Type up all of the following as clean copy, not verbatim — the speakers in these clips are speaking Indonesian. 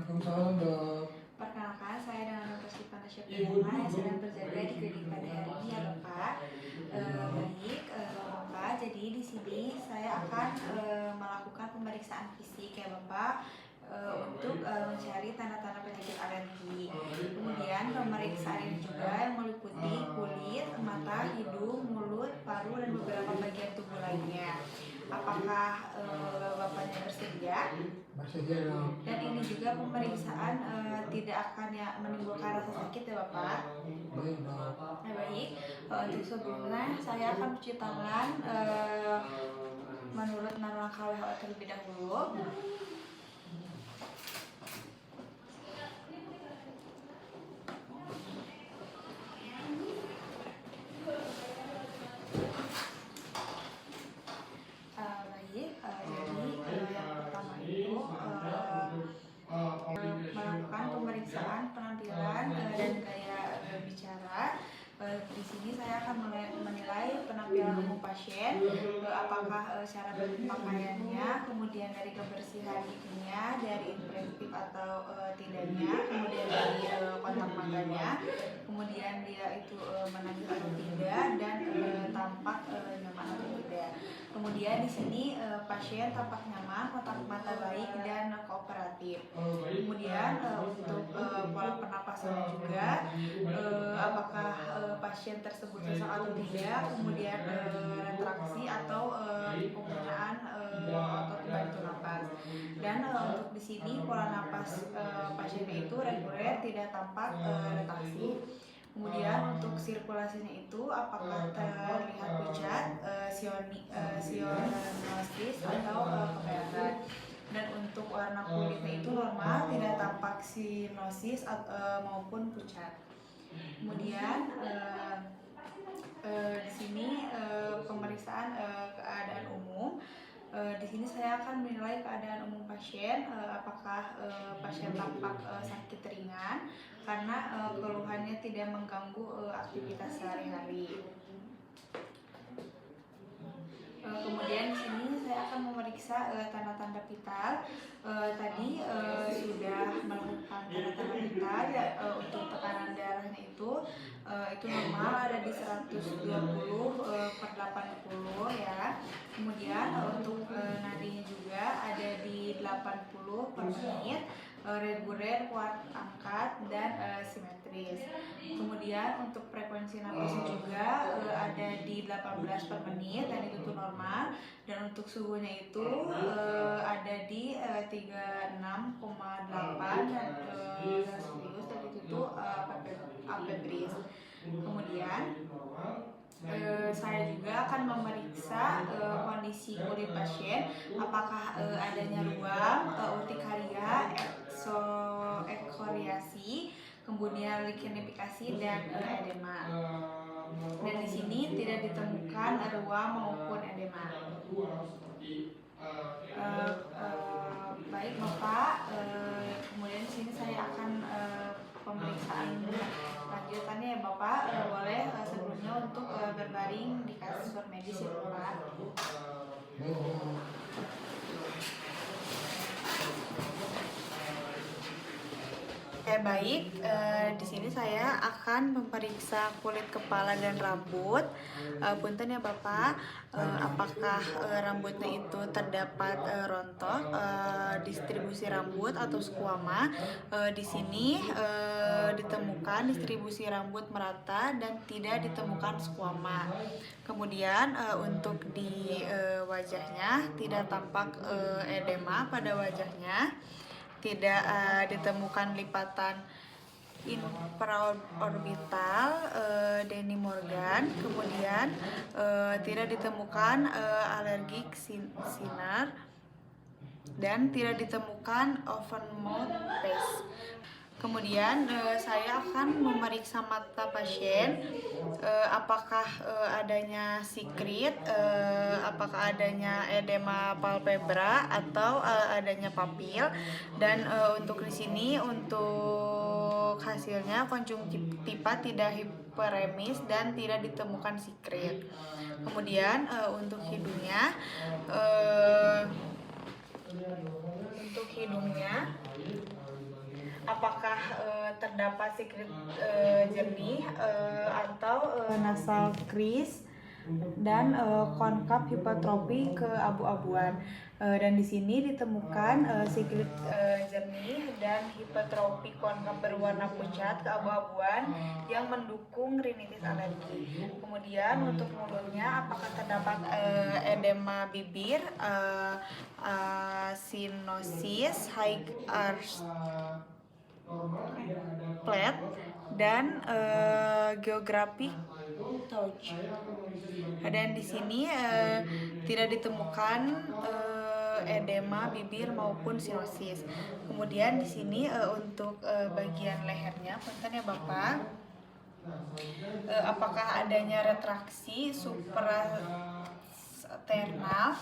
Waalaikumsalam, Dok. Perkenalkan, saya dengan Dr. Sifana Syafiqah yang sedang berjaga di klinik pada hari ini ya Bapak. Bapak, jadi di sini saya akan melakukan pemeriksaan fisik ya Bapak, untuk mencari tanda-tanda penyakit alergi. Kemudian pemeriksaan ini juga yang meliputi kulit, mata, hidung, mulut, paru, dan beberapa bagian tubuh lainnya. Apakah Bapaknya bersedia? Bersedia, Dok. Dan ini juga pemeriksaan tidak akan menimbulkan rasa sakit ya Bapak. Baik, Dok. Baik, untuk sebelumnya saya akan cuci tangan menurut langkah WHO terlebih dahulu. Jadi yang pertama itu melakukan pemeriksaan penampilan dan gaya bicara. Di sini saya akan menilai penampilan umum pasien, apakah cara berpakaiannya, kemudian dari kebersihan giginya, dari impresif atau tidaknya, kemudian dari kontak matanya, kemudian dia itu menangis atau tidak, dan tampak nyaman atau tidak. Kemudian di sini pasien tampak nyaman, kontak mata baik, dan kooperatif. Kemudian untuk pola pernapasannya juga, apakah pasien tersebut sesak atau tidak, kemudian retraksi atau penggunaan otot bantu napas. Dan untuk di sini pola napas pasiennya itu reguler, tidak tampak retraksi. Kemudian untuk sirkulasinya itu apakah terlihat pucat, sionosis atau kemerahan. Dan untuk warna kulitnya itu normal, tidak tampak sinosis maupun pucat. Kemudian di sini pemeriksaan keadaan umum. Di sini saya akan menilai keadaan umum pasien, apakah pasien tampak sakit ringan karena keluhannya tidak mengganggu aktivitas sehari-hari. Kemudian di sini saya akan memeriksa tanda-tanda vital. Tadi sudah melakukan tanda-tanda vital ya, untuk tekanan darahnya itu normal, ada di 120/80 ya. Kemudian untuk nadinya juga ada di 80/menit, reguler, kuat angkat, dan simetris. Kemudian untuk frekuensi napasnya juga ada di 18/menit dan itu normal. Dan untuk suhunya itu ada di 36,8 dan Celcius, dan itu apebris. Kemudian saya juga akan memeriksa kondisi kulit pasien, apakah adanya ruam, urtikaria, ekskoriasi, kemudian lignifikasi, dan edema. Dan di sini tidak ditemukan ruam maupun edema. Baik Bapak, kemudian di sini saya akan pemeriksaan lanjutannya ya Bapak. Boleh sebelumnya untuk berbaring di kasur medis ya Bapak. Baik, di sini saya akan memeriksa kulit kepala dan rambut. Punten ya Bapak, apakah rambutnya itu terdapat rontok, distribusi rambut atau skuama. Di sini ditemukan distribusi rambut merata dan tidak ditemukan skuama. Kemudian untuk di wajahnya tidak tampak edema pada wajahnya. Tidak ditemukan lipatan infraorbital Denny Morgan. Kemudian tidak ditemukan alergik sinar dan tidak ditemukan open mouth paste. Kemudian saya akan memeriksa mata pasien, apakah adanya sikrit, apakah adanya edema palpebra atau adanya papil. Dan untuk di sini untuk hasilnya konjungtiva tidak hiperemis dan tidak ditemukan sikrit. Kemudian untuk hidungnya apakah terdapat secret jernih atau nasal crease dan konkav hipertrofi keabu-abuan. Dan di sini ditemukan siklit jernih dan hipertrofi konkav berwarna pucat keabu-abuan yang mendukung rinitis alergi. Kemudian untuk mulutnya, apakah terdapat edema bibir, sinosis, high arch plate, dan geographic touch. Dan di sini tidak ditemukan edema bibir maupun sinosis. Kemudian di sini untuk bagian lehernya, punten ya Bapak, apakah adanya retraksi suprasternal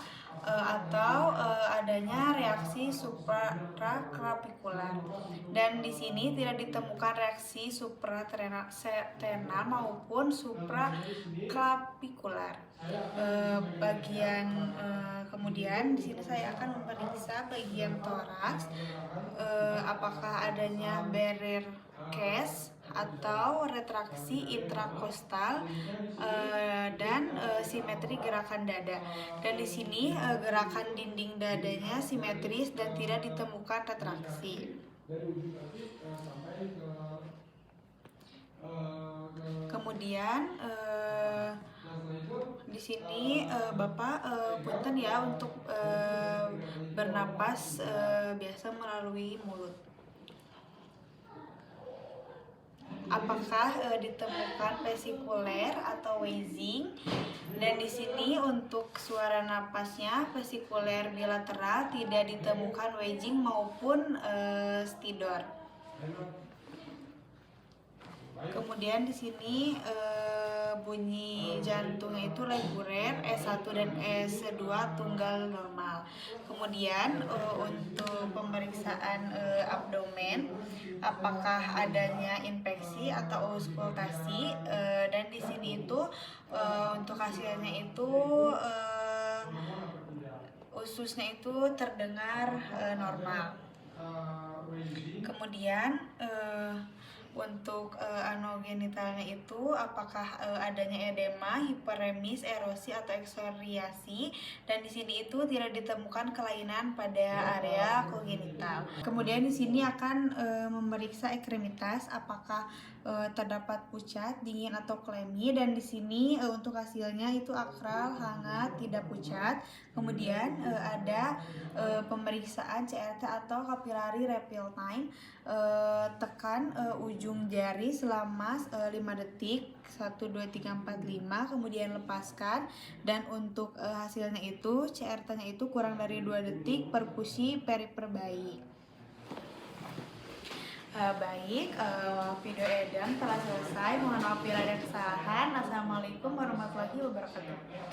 atau adanya reaksi supraclavicular. Dan di sini tidak ditemukan reaksi suprasternal maupun supraclavicular. Kemudian di sini saya akan memeriksa bagian toraks, apakah adanya barrier case atau retraksi intrakostal dan simetri gerakan dada. Dan di sini gerakan dinding dadanya simetris dan tidak ditemukan retraksi. Kemudian di sini Bapak punten ya untuk bernapas biasa melalui mulut. Apakah ditemukan vesikuler atau wheezing? Dan di sini untuk suara napasnya vesikuler bilateral, tidak ditemukan wheezing maupun stridor. Kemudian di sini bunyi jantungnya itu reguler, S1 dan S2 tunggal normal. Kemudian untuk pemeriksaan abdomen, apakah adanya infeksi atau auskultasi, dan di sini itu untuk hasilnya itu ususnya itu terdengar normal. Kemudian untuk anogenitalnya itu apakah adanya edema, hiperemis, erosi atau eksfoliasi, dan di sini itu tidak ditemukan kelainan pada area kongenital. Kemudian di sini akan memeriksa ekstremitas, apakah terdapat pucat, dingin atau clammy, dan di sini untuk hasilnya itu akral, hangat, tidak pucat. Kemudian ada pemeriksaan CRT atau capillary refill time, tekan ujung jari selama 5 detik, 1, 2, 3, 4, 5, kemudian lepaskan. Dan untuk hasilnya itu CRT-nya itu kurang dari 2 detik, perfusi perifer baik. Baik, video edam telah selesai. Mohon maaf bila ada kesalahan. Assalamualaikum warahmatullahi wabarakatuh.